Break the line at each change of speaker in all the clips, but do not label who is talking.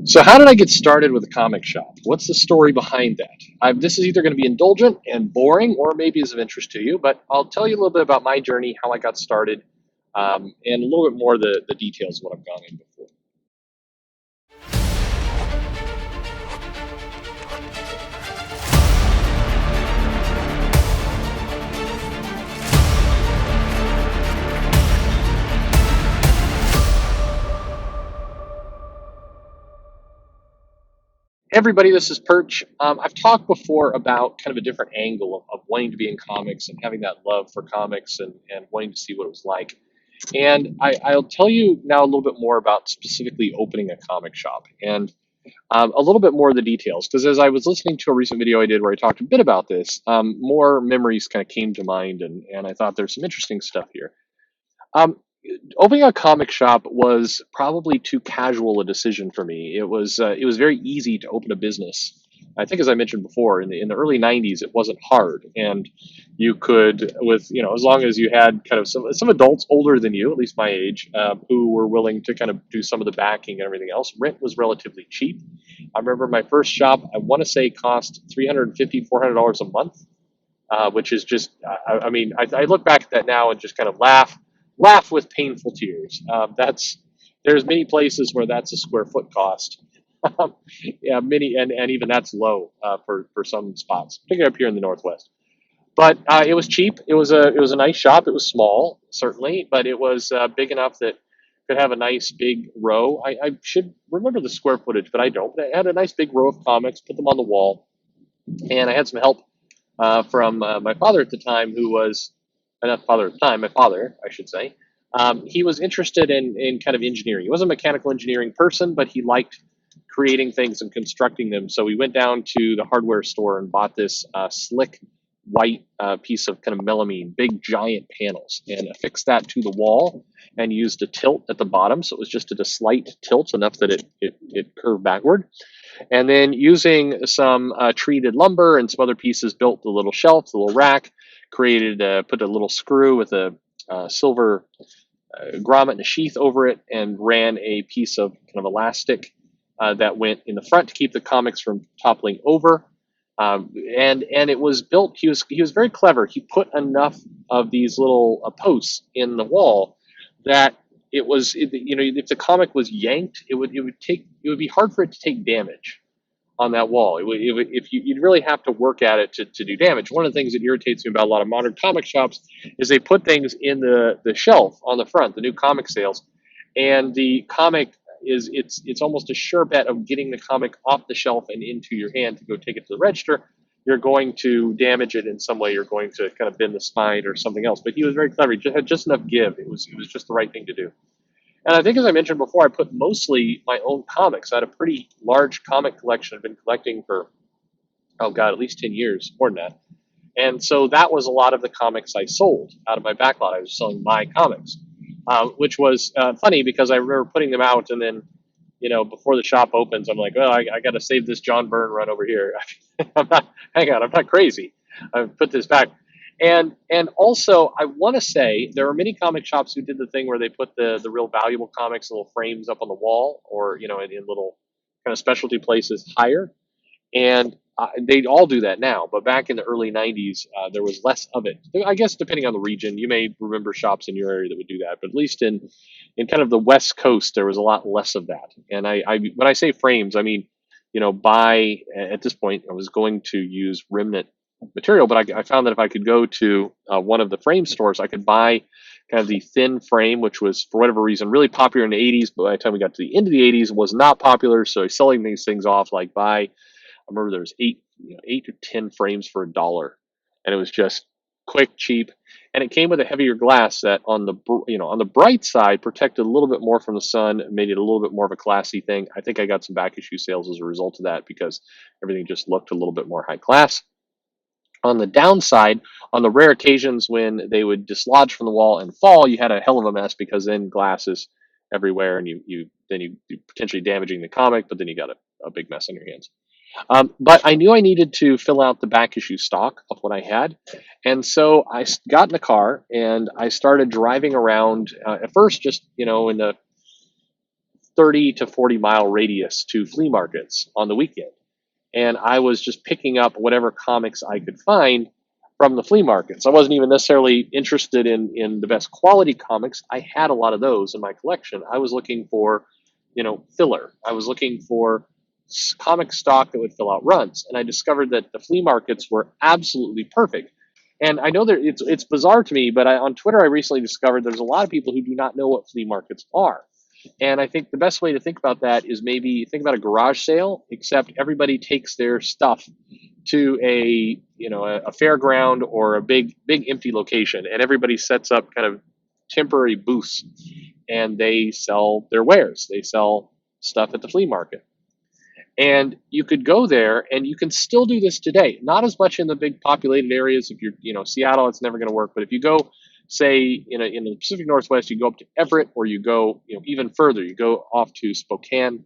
So, how did I get started with a comic shop? What's the story behind that? This is either going to be indulgent and boring, or maybe is of interest to you. But I'll tell you a little bit about my journey, how I got started, and a little bit more of the details of what I've gone in before. Everybody, this is Perch. I've talked before about kind of a different angle of wanting to be in comics and having that love for comics and wanting to see what it was like. And I'll tell you now a little bit more about specifically opening a comic shop and a little bit more of the details. Because as I was listening to a recent video I did where I talked a bit about this, more memories kind of came to mind, and I thought there's some interesting stuff here. Um, Opening a comic shop was probably too casual a decision for me. It was very easy to open a business. I think, as I mentioned before, in the early '90s, it wasn't hard, and you could, with as long as you had kind of some adults older than you, at least my age, who were willing to kind of do some of the backing and everything else. Rent was relatively cheap. I remember my first shop. I want to say cost $350, $400 a month, which is just, I mean, I look back at that now and just kind of laugh with painful tears. There's many places where that's a square foot cost. Yeah, many, and even that's low for some spots, particularly up here in the Northwest. But it was cheap. It was a nice shop. It was small, certainly, but it was big enough that could have a nice big row. I should remember the square footage, but I don't. But I had a nice big row of comics, put them on the wall, and I had some help from my father at the time, who was not father at the time, my father, I should say. He was interested in kind of engineering. He wasn't a mechanical engineering person, but he liked creating things and constructing them. So we went down to the hardware store and bought this slick white piece of kind of melamine, big giant panels, and affixed that to the wall and used a tilt at the bottom. So it was just at a slight tilt enough that it curved backward. And then using some treated lumber and some other pieces, built the little shelf, the little rack, created, put a little screw with a silver grommet and a sheath over it, and ran a piece of kind of elastic that went in the front to keep the comics from toppling over. And it was built. He was very clever. He put enough of these little posts in the wall that if the comic was yanked, it would be hard for it to take damage on that wall. If you'd really have to work at it to do damage. One of the things that irritates me about a lot of modern comic shops is they put things in the shelf on the front, the new comic sales, and the comic it's almost a sure bet of getting the comic off the shelf and into your hand to go take it to the register. You're going to damage it in some way. You're going to kind of bend the spine or something else. But he was very clever. He just had just enough give. It was just the right thing to do. And I think, as I mentioned before, I put mostly my own comics. I had a pretty large comic collection. I've been collecting for, oh God, at least 10 years, more than that. And so that was a lot of the comics I sold out of my backlot. I was selling my comics, which was funny because I remember putting them out, and then, before the shop opens, I'm like, well, I got to save this John Byrne run over here. Hang on, I'm not crazy. I put this back. And also, I want to say there are many comic shops who did the thing where they put the real valuable comics, little frames up on the wall, or in little kind of specialty places higher. And they all do that now, but back in the early '90s, there was less of it. I guess depending on the region, you may remember shops in your area that would do that, but at least in kind of the West Coast, there was a lot less of that. And when I say frames, I mean, buy at this point, I was going to use remnant material, but I found that if I could go to one of the frame stores, I could buy kind of the thin frame, which was, for whatever reason, really popular in the '80s, but by the time we got to the end of the '80s, it was not popular. So selling these things off, like I remember there was 8 to 10 frames for $1, and it was just quick, cheap, and it came with a heavier glass that, on the bright side, protected a little bit more from the sun, made it a little bit more of a classy thing. I think I got some back issue sales as a result of that, because everything just looked a little bit more high class. On the downside, on the rare occasions when they would dislodge from the wall and fall, you had a hell of a mess, because then glass is everywhere, and you potentially damaging the comic, but then you got a big mess on your hands. But I knew I needed to fill out the back issue stock of what I had. And so I got in the car and I started driving around, at first just, in the 30 to 40 mile radius to flea markets on the weekend. And I was just picking up whatever comics I could find from the flea markets. I wasn't even necessarily interested in the best quality comics. I had a lot of those in my collection. I was looking for, filler. I was looking for comic stock that would fill out runs, and I discovered that the flea markets were absolutely perfect. And I know that it's bizarre to me, but on Twitter I recently discovered there's a lot of people who do not know what flea markets are. And I think the best way to think about that is maybe think about a garage sale, except everybody takes their stuff to a fairground or a big empty location, and everybody sets up kind of temporary booths, and they sell their wares. They sell stuff at the flea market. And you could go there, and you can still do this today. Not as much in the big populated areas. If you're, Seattle, it's never going to work. But if you go, say, in the Pacific Northwest, you go up to Everett, or you go, even further, you go off to Spokane,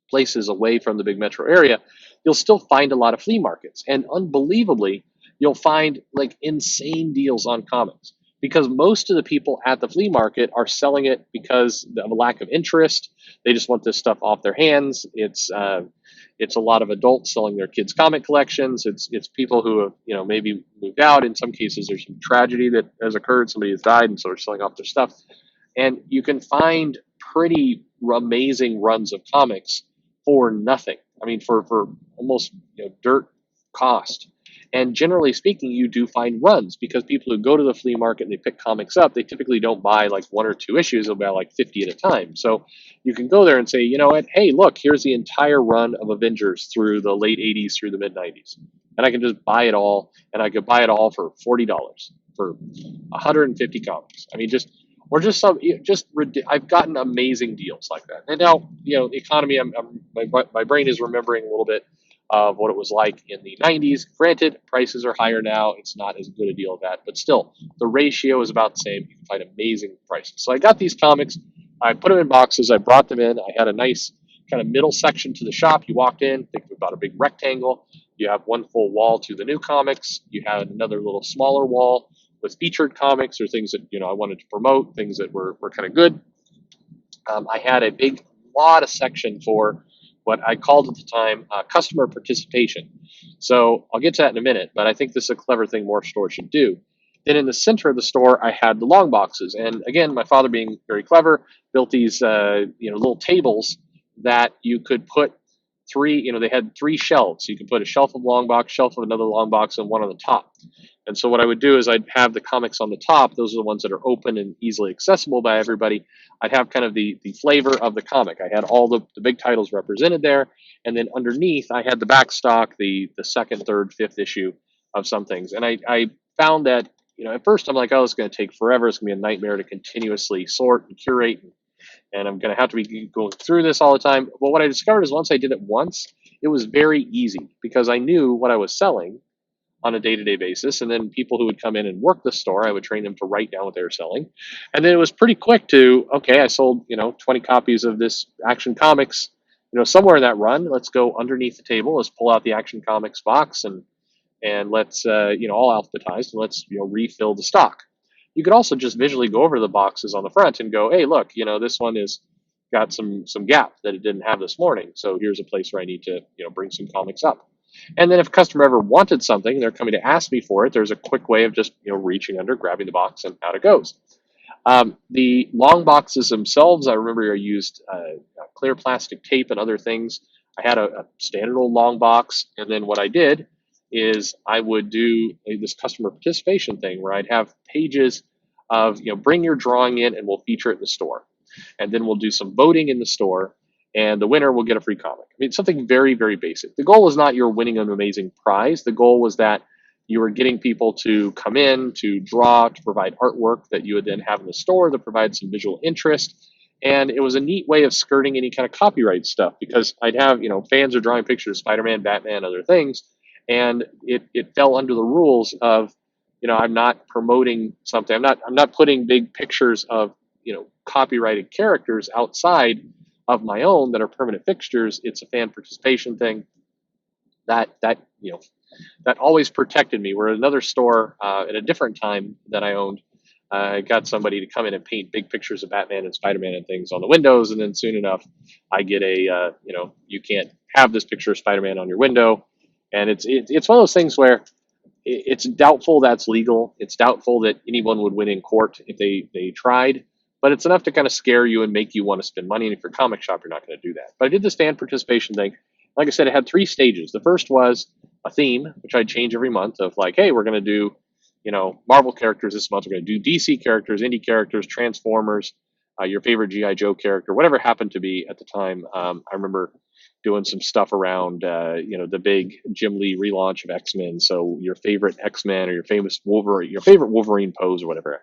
places away from the big metro area, you'll still find a lot of flea markets. And unbelievably, you'll find like insane deals on comics, because most of the people at the flea market are selling it because of a lack of interest. They just want this stuff off their hands. It's a lot of adults selling their kids' comic collections. It's people who have maybe moved out. In some cases, there's some tragedy that has occurred. Somebody has died, and so they're selling off their stuff. And you can find pretty amazing runs of comics for nothing. I mean, for almost dirt cost. And generally speaking, you do find runs, because people who go to the flea market and they pick comics up, they typically don't buy like 1 or 2 issues. They'll buy like 50 at a time. So you can go there and say, you know what, hey, look, here's the entire run of Avengers through the late 80s through the mid 90s. And I can just buy it all, and I could buy it all for $40 for 150 comics. I mean, I've gotten amazing deals like that. And now, the economy, my brain is remembering a little bit of what it was like in the 90s. Granted, prices are higher now. It's not as good a deal as that, but still, the ratio is about the same. You can find amazing prices. So I got these comics. I put them in boxes. I brought them in. I had a nice kind of middle section to the shop. You walked in, think about a big rectangle. You have one full wall to the new comics. You had another little smaller wall with featured comics or things that I wanted to promote, things that were kind of good. I had a big lot of section for what I called at the time customer participation. So I'll get to that in a minute, but I think this is a clever thing more stores should do. Then in the center of the store, I had the long boxes, and again, my father, being very clever, built these little tables that you could put three. They had 3 shelves. You could put a shelf of long box, shelf of another long box, and one on the top. And so what I would do is I'd have the comics on the top. Those are the ones that are open and easily accessible by everybody. I'd have kind of the flavor of the comic. I had all the big titles represented there. And then underneath, I had the back stock, the second, third, fifth issue of some things. And I found that, at first I'm like, oh, it's going to take forever. It's going to be a nightmare to continuously sort and curate. And I'm going to have to be going through this all the time. But what I discovered is once I did it once, it was very easy, because I knew what I was selling on a day-to-day basis. And then people who would come in and work the store, I would train them to write down what they were selling. And then it was pretty quick to, okay, I sold, 20 copies of this Action Comics, somewhere in that run. Let's go underneath the table. Let's pull out the Action Comics box and let's, all alphabetized, and let's, refill the stock. You could also just visually go over the boxes on the front and go, hey, look, this one is got some gap that it didn't have this morning. So here's a place where I need to, bring some comics up. And then if a customer ever wanted something and they're coming to ask me for it, there's a quick way of just reaching under, grabbing the box, and out it goes. The long boxes themselves, I remember I used clear plastic tape and other things. I had a standard old long box, and then what I did is I would do this customer participation thing where I'd have pages of, bring your drawing in and we'll feature it in the store. And then we'll do some voting in the store, and the winner will get a free comic. I mean, something very, very basic. The goal was not you're winning an amazing prize. The goal was that you were getting people to come in, to draw, to provide artwork that you would then have in the store to provide some visual interest. And it was a neat way of skirting any kind of copyright stuff, because I'd have, fans are drawing pictures of Spider-Man, Batman, other things. And it fell under the rules of, I'm not promoting something. I'm not putting big pictures of, copyrighted characters outside of my own that are permanent fixtures. It's a fan participation thing that always protected me. Where another store at a different time that I owned, I got somebody to come in and paint big pictures of Batman and Spider-Man and things on the windows, and then soon enough, I get a you can't have this picture of Spider-Man on your window, and it's one of those things where it's doubtful that's legal. It's doubtful that anyone would win in court if they tried, but it's enough to kind of scare you and make you want to spend money. And if you're a comic shop, you're not going to do that. But I did the fan participation thing. Like I said, it had three stages. The first was a theme, which I'd change every month of like, hey, we're going to do, Marvel characters this month. We're going to do DC characters, indie characters, Transformers, your favorite GI Joe character, whatever it happened to be at the time. I remember doing some stuff around, the big Jim Lee relaunch of X-Men. So your favorite X-Men or your famous Wolverine, your favorite Wolverine pose or whatever.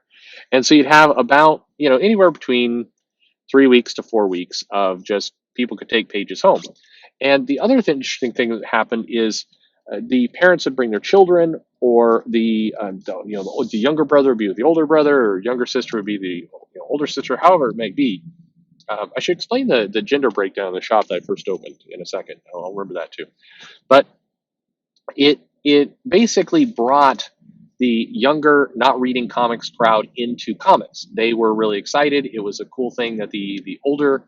And so you'd have about, anywhere between 3 weeks to 4 weeks of just people could take pages home. And the other interesting thing that happened is the parents would bring their children, or the younger brother would be with the older brother, or younger sister would be the older sister, however it may be. I should explain the gender breakdown of the shop that I first opened in a second. I'll remember that too. But it basically brought the younger, not reading comics crowd into comics. They were really excited. It was a cool thing that the older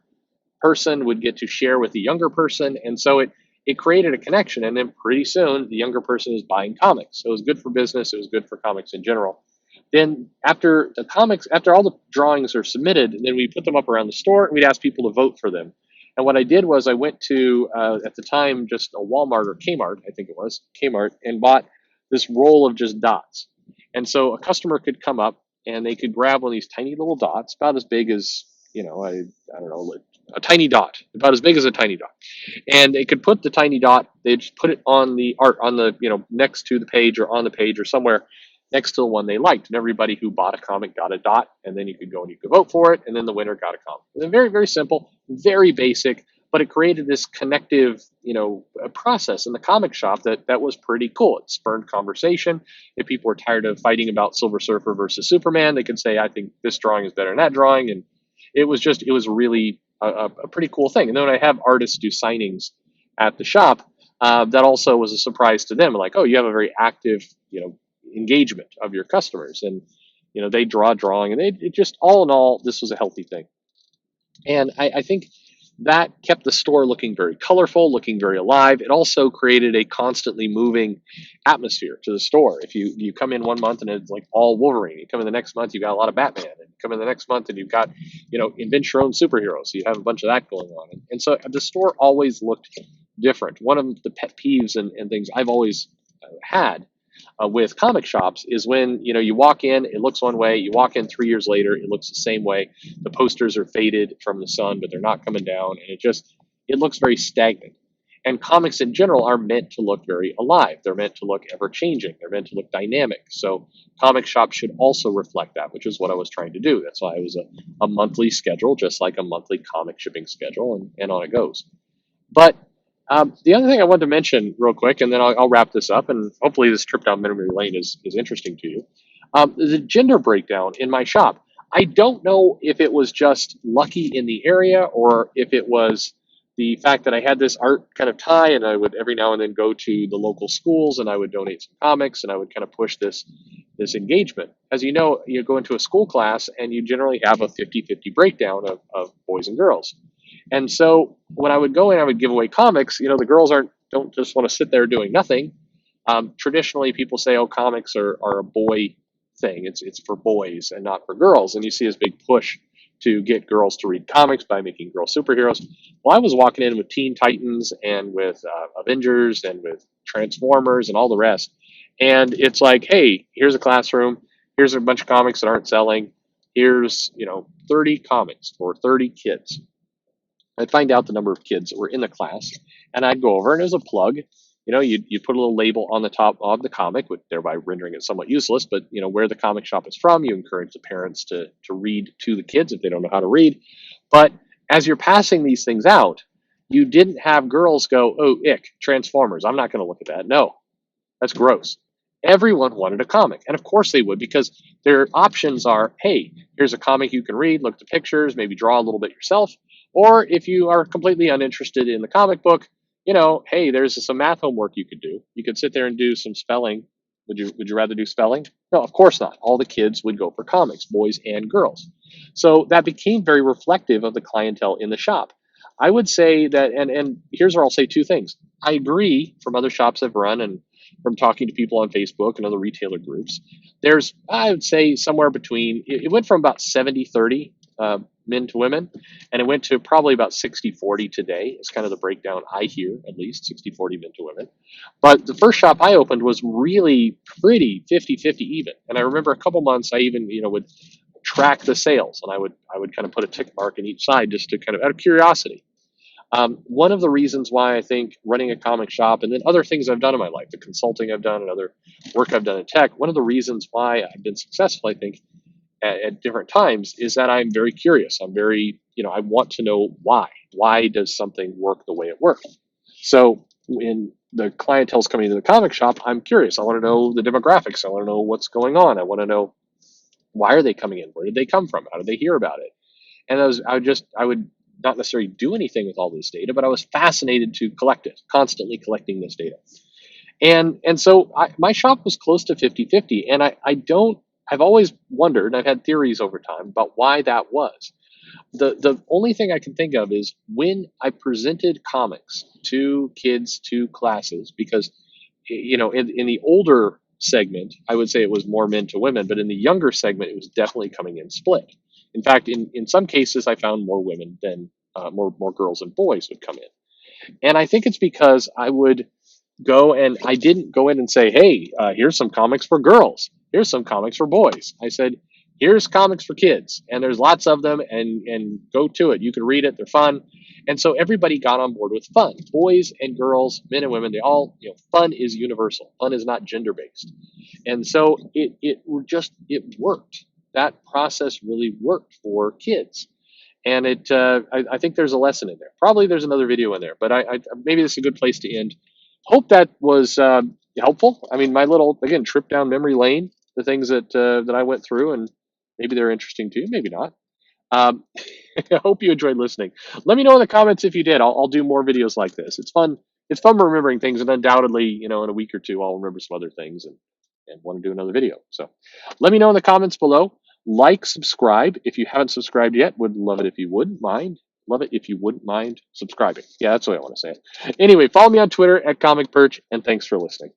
person would get to share with the younger person, and so it created a connection. And then pretty soon, the younger person is buying comics. So it was good for business. It was good for comics in general. Then after all the drawings are submitted, then we put them up around the store and we'd ask people to vote for them. And what I did was I went to, at the time, just a Walmart or Kmart, I think it was, Kmart, and bought this roll of just dots. And so a customer could come up and they could grab one of these tiny little dots, about as big as, I don't know, a tiny dot, about as big as a tiny dot. And they could put the tiny dot, they'd just put it on the art, on the, next to the page or on the page or somewhere next to the one they liked. And everybody who bought a comic got a dot, and then you could go and you could vote for it, and then the winner got a comic. And then very, very simple, very basic, but it created this connective, process in the comic shop that was pretty cool. It spurred conversation. If people were tired of fighting about Silver Surfer versus Superman, they could say, I think this drawing is better than that drawing. And it was really a pretty cool thing. And then when I have artists do signings at the shop, that also was a surprise to them. Like, oh, you have a very active, engagement of your customers, and they draw a drawing, and it just, all in all, this was a healthy thing. And I think that kept the store looking very colorful, looking very alive. It also created a constantly moving atmosphere to the store. If you come in one month and it's like all Wolverine, you come in the next month, you've got a lot of Batman, and you come in the next month and you've got, invent your own superheroes. So you have a bunch of that going on. And so the store always looked different. One of the pet peeves and things I've always had with comic shops is when you walk in, it looks one way. You walk in 3 years later, it looks the same way. The posters are faded from the sun, but they're not coming down, and it looks very stagnant. And comics in general are meant to look very alive. They're meant to look ever changing. They're meant to look dynamic. So comic shops should also reflect that, which is what I was trying to do. That's why it was a monthly schedule, just like a monthly comic shipping schedule, and on it goes. But the other thing I wanted to mention real quick, and then I'll wrap this up, and hopefully this trip down memory lane is interesting to you. The gender breakdown in my shop. I don't know if it was just lucky in the area, or if it was the fact that I had this art kind of tie, and I would every now and then go to the local schools and I would donate some comics, and I would kind of push this engagement. As you know, you go into a school class and you generally have a 50-50 breakdown of boys and girls. And so when I would go in, I would give away comics. The girls don't just want to sit there doing nothing. Traditionally, people say, "Oh, comics are a boy thing. It's for boys and not for girls." And you see this big push to get girls to read comics by making girl superheroes. Well, I was walking in with Teen Titans and with Avengers and with Transformers and all the rest. And it's like, hey, here's a classroom. Here's a bunch of comics that aren't selling. Here's 30 comics for 30 kids. I'd find out the number of kids that were in the class, and I'd go over, and there's a plug. You'd put a little label on the top of the comic, thereby rendering it somewhat useless, but, where the comic shop is from. You encourage the parents to read to the kids if they don't know how to read. But as you're passing these things out, you didn't have girls go, "Oh, ick, Transformers. I'm not going to look at that." No, that's gross. Everyone wanted a comic. And of course they would, because their options are, hey, here's a comic you can read, look at the pictures, maybe draw a little bit yourself. Or if you are completely uninterested in the comic book, hey, there's some math homework you could do. You could sit there and do some spelling Would you rather do spelling? No, of course not. All the kids would go for comics, boys and girls. So that became very reflective of the clientele in the shop. I would say that, and here's where I'll say two things. I agree from other shops I've run and from talking to people on Facebook and other retailer groups. There's, I would say, somewhere between, it went from about 70-30 men to women, and it went to probably about 60-40 today. It's kind of the breakdown I hear, at least 60-40 men to women. But the first shop I opened was really pretty 50-50 even. And I remember a couple months I even, would track the sales, and I would kind of put a tick mark in each side just to kind of out of curiosity. One of the reasons why I think running a comic shop and then other things I've done in my life, the consulting I've done and other work I've done in tech, one of the reasons why I've been successful, I think, at different times is that I'm very curious. I'm very, I want to know why. Why does something work the way it works? So when the clientele's coming to the comic shop, I'm curious. I want to know the demographics. I want to know what's going on. I want to know why are they coming in? Where did they come from? How did they hear about it? And I would not necessarily do anything with all this data, but I was fascinated to collect it, constantly collecting this data. And so my shop was close to 50-50. And I've always wondered, and I've had theories over time about why that was. The only thing I can think of is when I presented comics to kids, to classes, because, in the older segment, I would say it was more men to women, but in the younger segment, it was definitely coming in split. In fact, in some cases, I found more women than more girls and boys would come in. And I think it's because I would go and I didn't go in and say, hey, here's some comics for girls. Here's some comics for boys. I said, here's comics for kids. And there's lots of them and go to it. You can read it. They're fun. And so everybody got on board with fun. Boys and girls, men and women, they all, fun is universal. Fun is not gender based. And so it worked. That process really worked for kids. And I think there's a lesson in there. Probably there's another video in there, but maybe this is a good place to end. Hope that was helpful. I mean, my little, again, trip down memory lane, the things that I went through, and maybe they're interesting to you, maybe not. Um, I hope you enjoyed listening. Let me know in the comments if you did. I'll do more videos like this. It's fun. It's fun remembering things, and undoubtedly, in a week or two, I'll remember some other things and want to do another video. So let me know in the comments below. Like, subscribe if you haven't subscribed yet. Would love it if you wouldn't mind. Love it if you wouldn't mind subscribing. Yeah, that's the way I want to say it. Anyway, follow me on Twitter at Comic Perch, and thanks for listening.